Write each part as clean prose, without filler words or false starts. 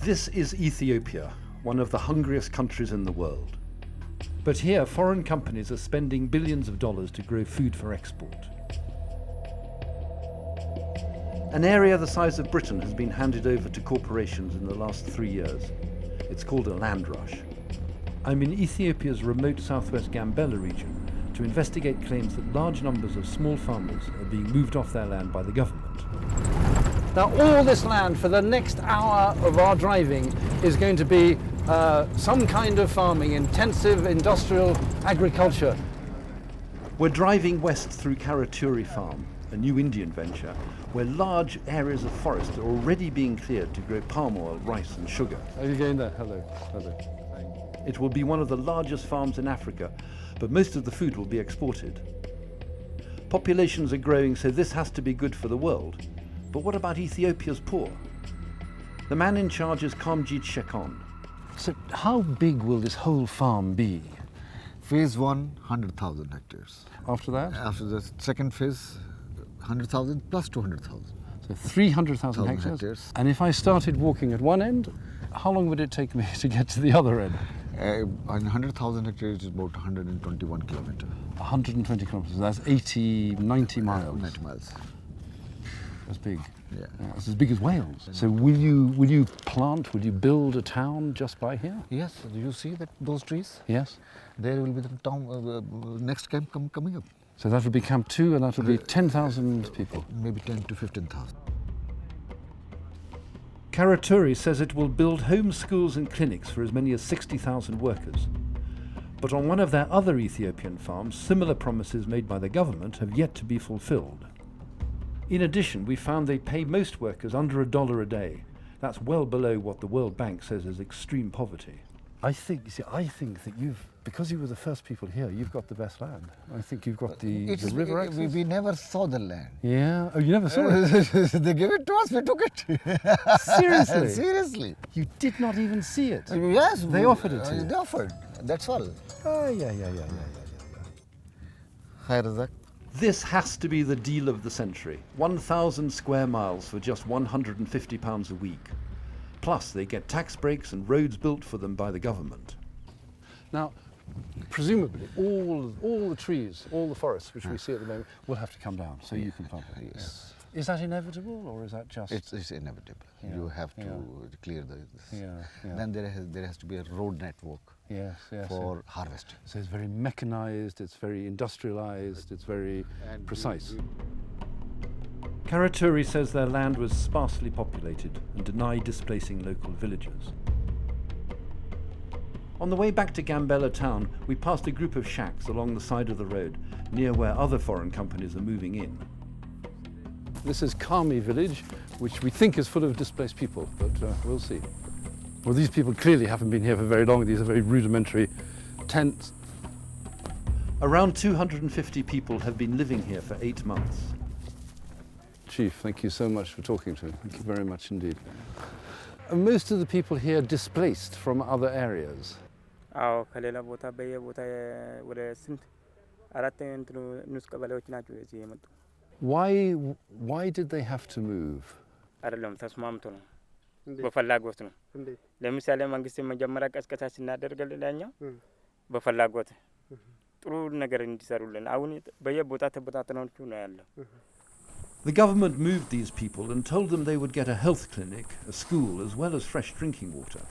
This is Ethiopia, one of the hungriest countries in the world. But here, foreign companies are spending billions of dollars to grow food for export. An area the size of Britain has been handed over to corporations in the last 3 years. It's called a land rush. I'm in Ethiopia's remote southwest Gambella region to investigate claims that large numbers of small farmers are being moved off their land by the government. Now, all this land for the next hour of our driving is going to be some kind of farming, intensive industrial agriculture. We're driving west through Karuturi Farm, a new Indian venture, where large areas of forest are already being cleared to grow palm oil, rice and sugar. Are you going there? Hello. Hello. It will be one of the largest farms in Africa, but most of the food will be exported. Populations are growing, so this has to be good for the world. But what about Ethiopia's poor? The man in charge is Kamjit Shekon. So how big will this whole farm be? Phase 1, 100,000 hectares. After that? After the second phase, 100,000 plus 200,000. So 300,000 hectares. And if I started walking at one end, how long would it take me to get to the other end? On 100,000 hectares is about 121 kilometers. 120 kilometers, that's 90 miles. 90 miles. That's big. Yeah. It's as big as Wales. So will you plant, will you build a town just by here? Yes, do you see those trees? Yes. There will be the town, next camp coming up. So that will be Camp 2 and that will be 10,000 people? Maybe 10 to 15,000. Karuturi says it will build home schools and clinics for as many as 60,000 workers. But on one of their other Ethiopian farms, similar promises made by the government have yet to be fulfilled. In addition, we found they pay most workers under $1 a day. That's well below what the World Bank says is extreme poverty. I think that because you were the first people here, you've got the best land. I think you've got the river access. We never saw the land. Yeah? Oh, you never saw it? They gave it to us, we took it. Seriously? Seriously. You did not even see it? Yes. They offered it to you? They offered, that's all. Oh, yeah. Hi, Razak. This has to be the deal of the century. 1,000 square miles for just £150 a week. Plus, they get tax breaks and roads built for them by the government. Now, presumably, all the trees, all the forests which we see at the moment will have to come down, so you can plant it. Yes. Is that inevitable, or is that just... It's inevitable. Yeah. You have to clear this. Yeah. Then there has to be a road network for harvesting. So it's very mechanized, it's very industrialized, it's very precise. Karuturi says their land was sparsely populated and denied displacing local villagers. On the way back to Gambella town, we passed a group of shacks along the side of the road, near where other foreign companies are moving in. This is Kami village, which we think is full of displaced people, but we'll see. Well, these people clearly haven't been here for very long. These are very rudimentary tents. Around 250 people have been living here for 8 months. Chief, thank you so much for talking to me. Thank you very much indeed. Most of the people here displaced from other areas. Why did they have to move? በፈላጎት ነው። ለምሳሌ መንግስት መጀመሪያ ቀስቀሳ ሲናደርገልን ያኛው በፈላጎት ጥሩ ነገር እንዲሰሩልን አሁን በየቦታ ተበታተነው ነው ያለው። The government moved these people and told them they would get a health clinic, a school, as well as fresh drinking water.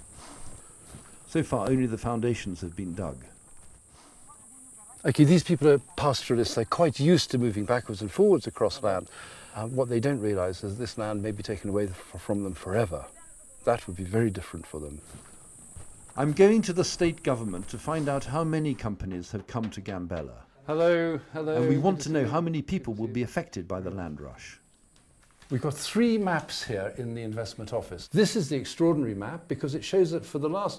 So far, only the foundations have been dug. Okay, these people are pastoralists. They're quite used to moving backwards and forwards across land. What they don't realize is this land may be taken away from them forever. That would be very different for them. I'm going to the state government to find out how many companies have come to Gambella. Hello. And we want to know how many people will be affected by the land rush. We've got 3 maps here in the investment office. This is the extraordinary map because it shows that for the last,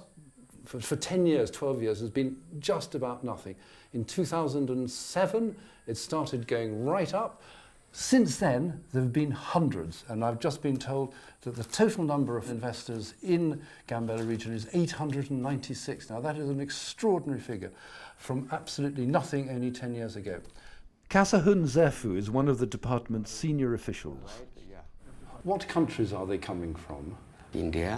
for 10 years, 12 years, there's been just about nothing. In 2007, it started going right up. Since then, there have been hundreds, and I've just been told that the total number of investors in Gambella region is 896. Now, that is an extraordinary figure from absolutely nothing only 10 years ago. Kasahun Zefu is one of the department's senior officials. What countries are they coming from? India,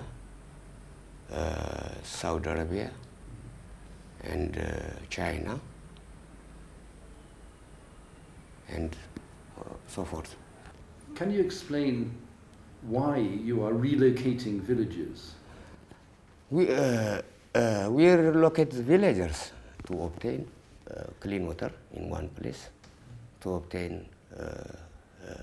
Saudi Arabia, and China, and so forth. Can you explain why you are relocating villages? We relocate villagers to obtain clean water in one place, to obtain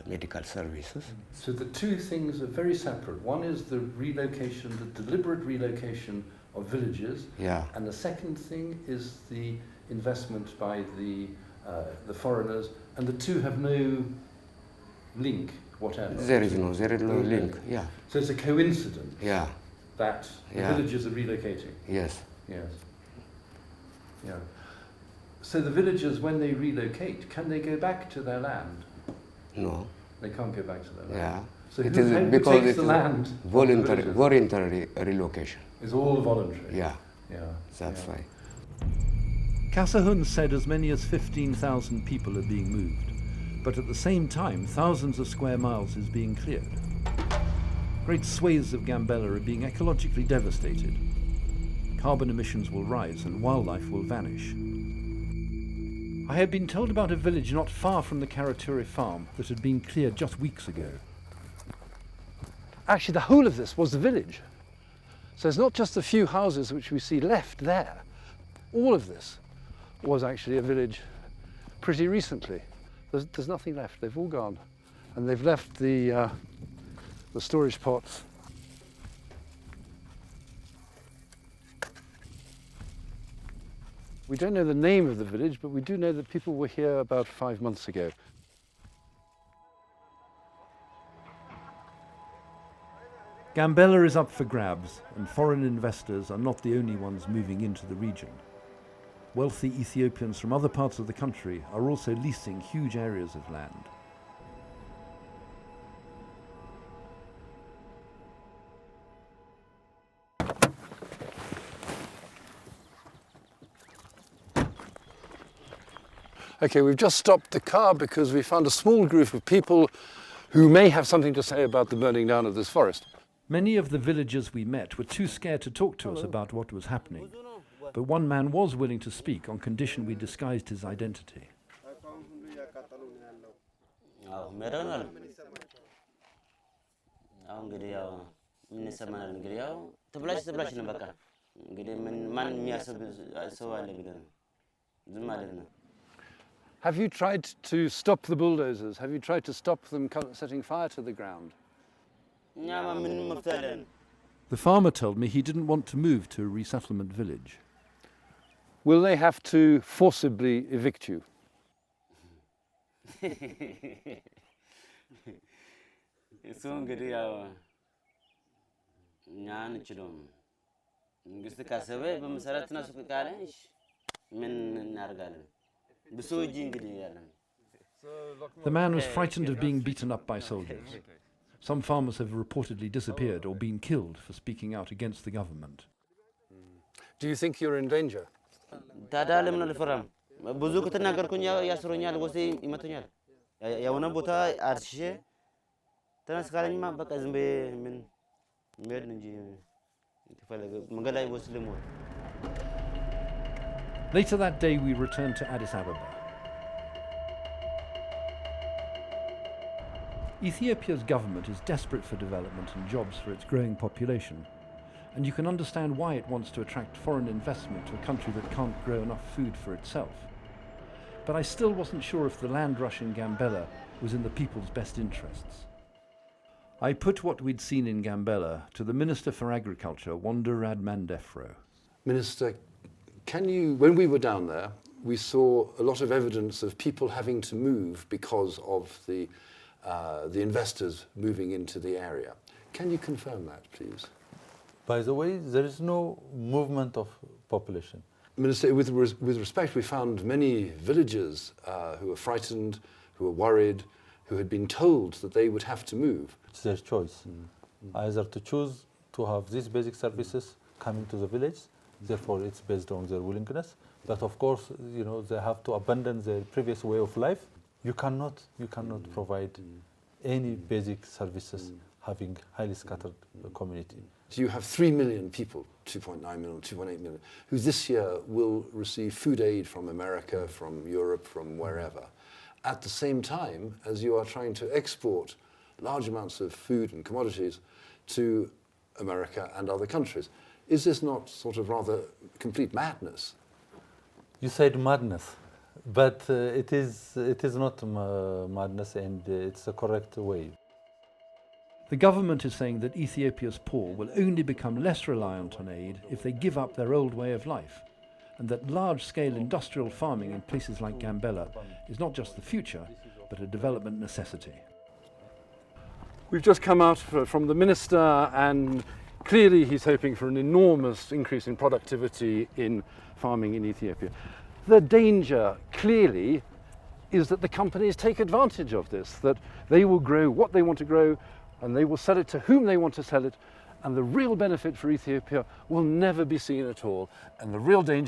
medical services. So the two things are very separate. One is the relocation, the deliberate relocation of villages, and the second thing is the investment by the foreigners, and the two have no link whatever. There is no link. Yeah. So it's a coincidence. Yeah. That the villagers are relocating. Yes. Yes. Yeah. So the villagers, when they relocate, can they go back to their land? No. They can't go back to their land. Yeah. So it who is because takes it the is land? voluntary relocation. It's all voluntary. Yeah. Yeah. That's why. Kasahun said as many as 15,000 people are being moved, but at the same time, thousands of square miles is being cleared. Great swathes of Gambella are being ecologically devastated. Carbon emissions will rise and wildlife will vanish. I had been told about a village not far from the Karuturi farm that had been cleared just weeks ago. Actually, the whole of this was the village. So it's not just a few houses which we see left there. All of this was actually a village pretty recently. There's nothing left, they've all gone. And they've left the storage pots. We don't know the name of the village, but we do know that people were here about 5 months ago. Gambella is up for grabs, and foreign investors are not the only ones moving into the region. Wealthy Ethiopians from other parts of the country are also leasing huge areas of land. Okay, we've just stopped the car because we found a small group of people who may have something to say about the burning down of this forest. Many of the villagers we met were too scared to talk to us about what was happening, but one man was willing to speak on condition we disguised his identity. Have you tried to stop the bulldozers? Have you tried to stop them setting fire to the ground? The farmer told me he didn't want to move to a resettlement village. Will they have to forcibly evict you? The man was frightened of being beaten up by soldiers. Some farmers have reportedly disappeared or been killed for speaking out against the government. Do you think you're in danger? Later that day, we returned to Addis Ababa. Ethiopia's government is desperate for development and jobs for its growing population, and you can understand why it wants to attract foreign investment to a country that can't grow enough food for itself. But I still wasn't sure if the land rush in Gambella was in the people's best interests. I put what we'd seen in Gambella to the Minister for Agriculture, Wanda Radmandefro. Minister, when we were down there, we saw a lot of evidence of people having to move because of the investors moving into the area. Can you confirm that, please? By the way, there is no movement of population. Minister, with respect, we found many villagers who were frightened, who were worried, who had been told that they would have to move. It's their choice, either to choose to have these basic services coming to the village, therefore it's based on their willingness. But of course, they have to abandon their previous way of life. You cannot provide any basic services having highly scattered community. So you have 3 million people, 2.9 million, 2.8 million, who this year will receive food aid from America, from Europe, from wherever, at the same time as you are trying to export large amounts of food and commodities to America and other countries. Is this not sort of rather complete madness? You said madness, but it is not madness, and it's the correct way. The government is saying that Ethiopia's poor will only become less reliant on aid if they give up their old way of life, and that large-scale industrial farming in places like Gambella is not just the future, but a development necessity. We've just come out from the minister, and clearly he's hoping for an enormous increase in productivity in farming in Ethiopia. The danger, clearly, is that the companies take advantage of this, that they will grow what they want to grow, and they will sell it to whom they want to sell it, and the real benefit for Ethiopia will never be seen at all. And the real danger